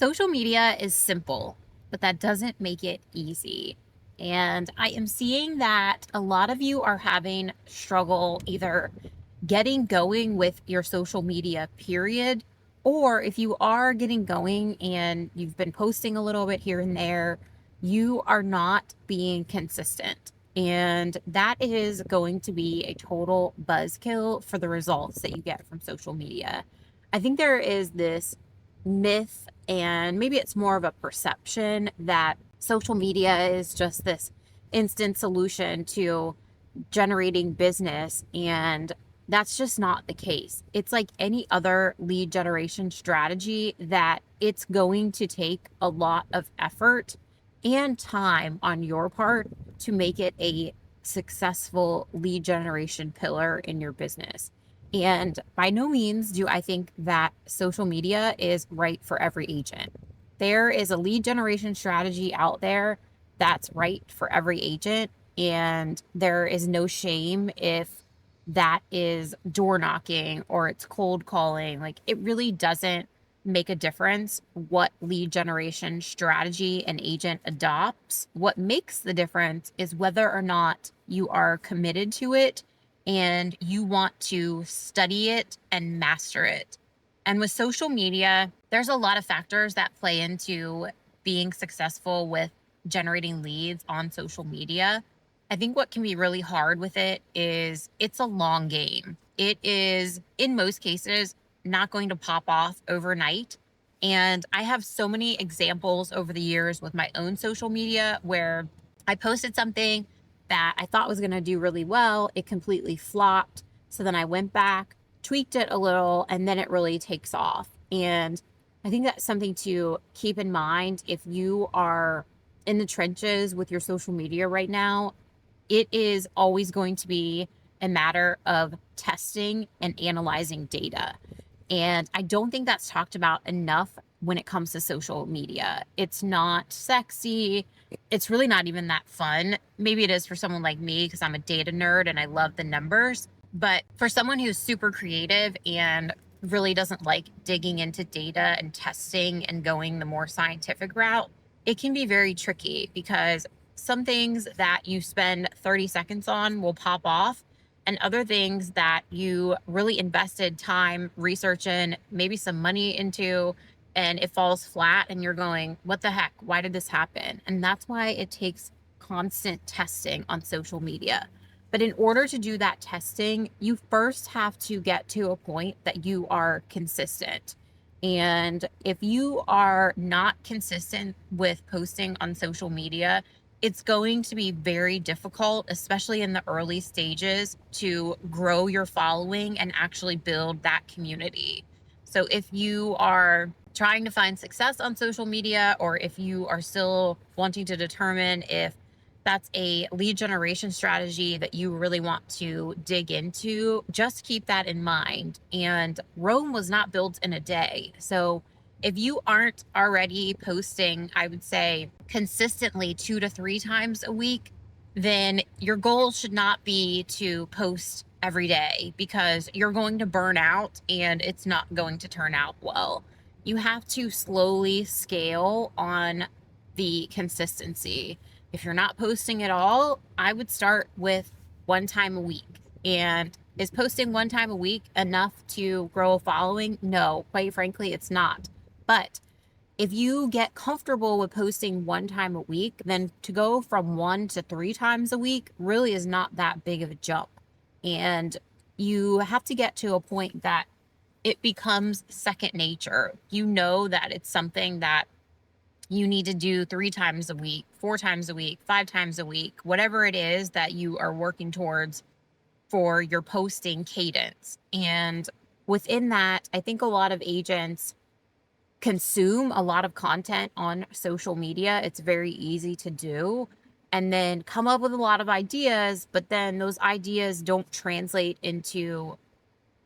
Social media is simple, but that doesn't make it easy. And I am seeing that a lot of you are having struggle either getting going with your social media, period, or if you are getting going and you've been posting a little bit here and there, you are not being consistent. And that is going to be a total buzzkill for the results that you get from social media. I think there is this myth, and maybe it's more of a perception, that social media is just this instant solution to generating business. And that's just not the case. It's like any other lead generation strategy, that it's going to take a lot of effort and time on your part to make it a successful lead generation pillar in your business. And by no means do I think that social media is right for every agent. There is a lead generation strategy out there that's right for every agent. And there is no shame if that is door knocking or it's cold calling. Like, it really doesn't make a difference what lead generation strategy an agent adopts. What makes the difference is whether or not you are committed to it and you want to study it and master it. And with social media, there's a lot of factors that play into being successful with generating leads on social media. I think what can be really hard with it is it's a long game. It is, in most cases, not going to pop off overnight. And I have so many examples over the years with my own social media where I posted something that I thought was going to do really well. It completely flopped. So then I went back, tweaked it a little, and then it really takes off. And I think that's something to keep in mind if you are in the trenches with your social media right now. It is always going to be a matter of testing and analyzing data. And I don't think that's talked about enough when it comes to social media. It's not sexy. It's really not even that fun. Maybe it is for someone like me because I'm a data nerd and I love the numbers. But for someone who's super creative and really doesn't like digging into data and testing and going the more scientific route, it can be very tricky because some things that you spend 30 seconds on will pop off, and other things that you really invested time, research in, maybe some money into, and it falls flat and you're going, what the heck? Why did this happen? And that's why it takes constant testing on social media. But in order to do that testing, you first have to get to a point that you are consistent. And if you are not consistent with posting on social media, it's going to be very difficult, especially in the early stages, to grow your following and actually build that community. So if you are trying to find success on social media, or if you are still wanting to determine if that's a lead generation strategy that you really want to dig into, just keep that in mind. And Rome was not built in a day. So if you aren't already posting, I would say consistently 2 to 3 times a week, then your goal should not be to post every day because you're going to burn out and it's not going to turn out well. You have to slowly scale on the consistency. If you're not posting at all, I would start with 1 time a week. And is posting 1 time a week enough to grow a following? No, quite frankly, it's not. But if you get comfortable with posting 1 time a week, then to go from 1 to 3 times a week really is not that big of a jump. And you have to get to a point that it becomes second nature. You know that it's something that you need to do 3 times a week, 4 times a week, 5 times a week, whatever it is that you are working towards for your posting cadence. And within that, I think a lot of agents consume a lot of content on social media. It's very easy to do. And then come up with a lot of ideas, but then those ideas don't translate into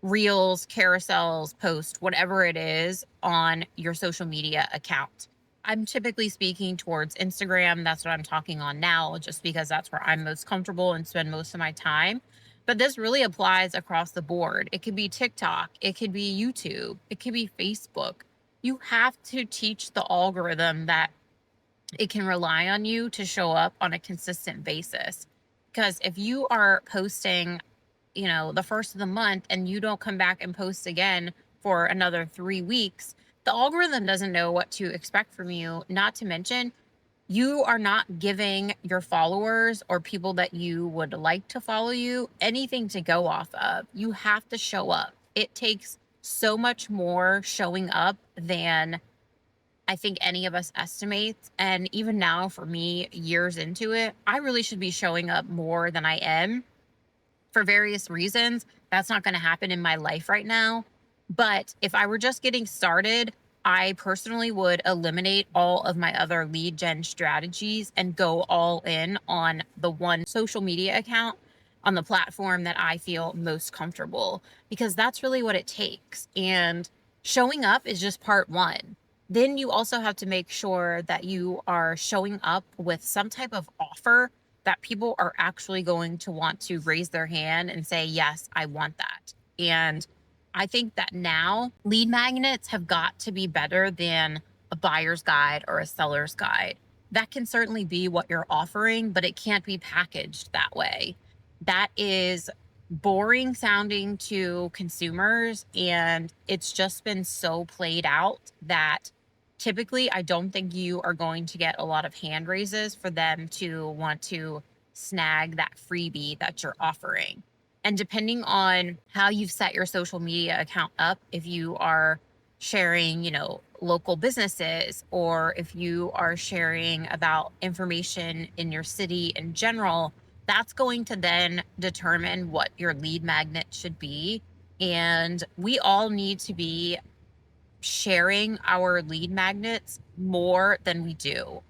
reels, carousels, posts, whatever it is on your social media account. I'm typically speaking towards Instagram. That's what I'm talking on now, just because that's where I'm most comfortable and spend most of my time. But this really applies across the board. It could be TikTok, it could be YouTube, it could be Facebook. You have to teach the algorithm that it can rely on you to show up on a consistent basis. Because if you are posting, the first of the month and you don't come back and post again for another 3 weeks, the algorithm doesn't know what to expect from you. Not to mention, you are not giving your followers or people that you would like to follow you anything to go off of. You have to show up. It takes so much more showing up than I think any of us estimates. And even now, for me, years into it, I really should be showing up more than I am for various reasons. That's not going to happen in my life right now. But if I were just getting started, I personally would eliminate all of my other lead gen strategies and go all in on the one social media account on the platform that I feel most comfortable, because that's really what it takes. And showing up is just part one. Then you also have to make sure that you are showing up with some type of offer that people are actually going to want to raise their hand and say, yes, I want that. And I think that now lead magnets have got to be better than a buyer's guide or a seller's guide. That can certainly be what you're offering, but it can't be packaged that way. That is boring sounding to consumers. And it's just been so played out that typically I don't think you are going to get a lot of hand raises for them to want to snag that freebie that you're offering. And depending on how you've set your social media account up, if you are sharing, local businesses, or if you are sharing about information in your city in general, that's going to then determine what your lead magnet should be. And we all need to be sharing our lead magnets more than we do.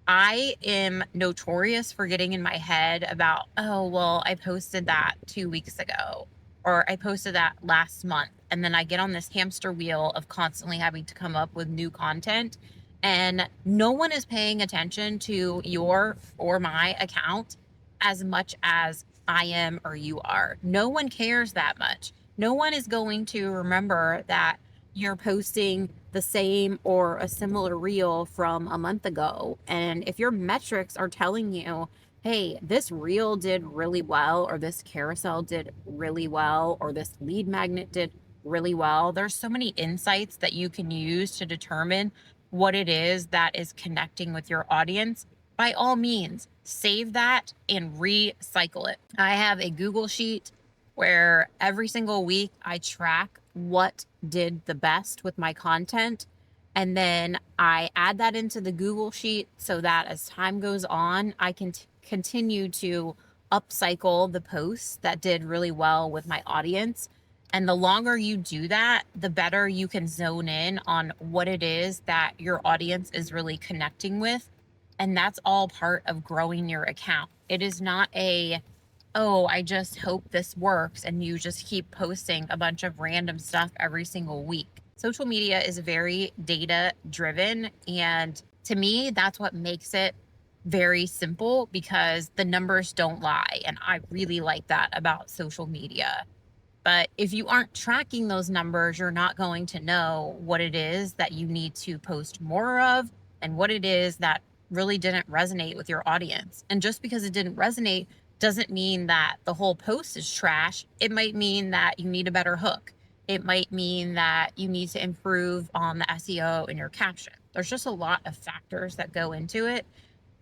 I am notorious for getting in my head about, oh, well, I posted that 2 weeks ago, or I posted that last month. And then I get on this hamster wheel of constantly having to come up with new content. And no one is paying attention to your or my account as much as I am or you are. No one cares that much. No one is going to remember that you're posting the same or a similar reel from a month ago. And if your metrics are telling you, hey, this reel did really well, or this carousel did really well, or this lead magnet did really well, there's so many insights that you can use to determine what it is that is connecting with your audience. By all means, save that and recycle it. I have a Google sheet where every single week I track what did the best with my content. And then I add that into the Google sheet so that as time goes on, I can continue to upcycle the posts that did really well with my audience. And the longer you do that, the better you can zone in on what it is that your audience is really connecting with. And that's all part of growing your account. It is not a, oh, I just hope this works, and you just keep posting a bunch of random stuff every single week. Social media is very data driven. And to me, that's what makes it very simple, because the numbers don't lie. And I really like that about social media. But if you aren't tracking those numbers, you're not going to know what it is that you need to post more of and what it is that really didn't resonate with your audience. And just because it didn't resonate doesn't mean that the whole post is trash. It might mean that you need a better hook. It might mean that you need to improve on the SEO in your caption. There's just a lot of factors that go into it.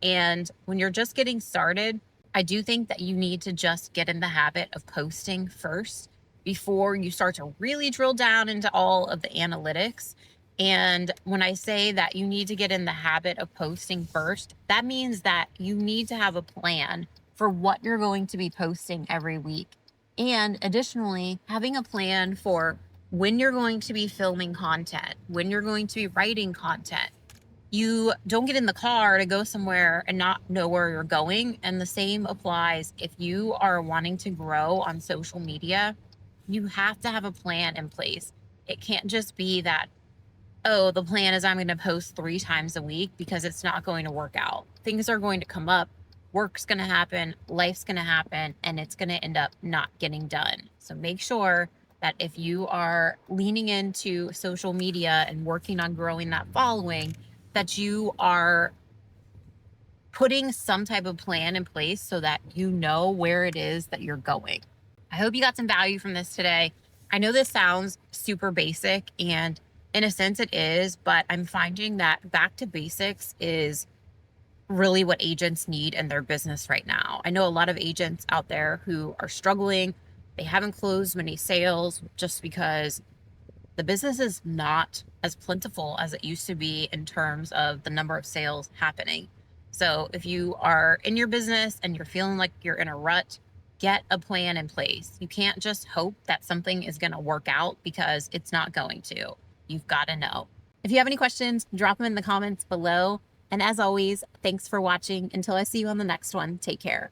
And when you're just getting started, I do think that you need to just get in the habit of posting first before you start to really drill down into all of the analytics. And when I say that you need to get in the habit of posting first, that means that you need to have a plan for what you're going to be posting every week. And additionally, having a plan for when you're going to be filming content, when you're going to be writing content. You don't get in the car to go somewhere and not know where you're going. And the same applies if you are wanting to grow on social media. You have to have a plan in place. It can't just be that, oh, the plan is I'm going to post 3 times a week, because it's not going to work out. Things are going to come up, work's going to happen, life's going to happen, and it's going to end up not getting done. So make sure that if you are leaning into social media and working on growing that following, that you are putting some type of plan in place so that you know where it is that you're going. I hope you got some value from this today. I know this sounds super basic, and in a sense it is, but I'm finding that back to basics is really what agents need in their business right now. I know a lot of agents out there who are struggling. They haven't closed many sales just because the business is not as plentiful as it used to be in terms of the number of sales happening. So if you are in your business and you're feeling like you're in a rut, get a plan in place. You can't just hope that something is going to work out, because it's not going to. You've got to know. If you have any questions, drop them in the comments below. And as always, thanks for watching. Until I see you on the next one, take care.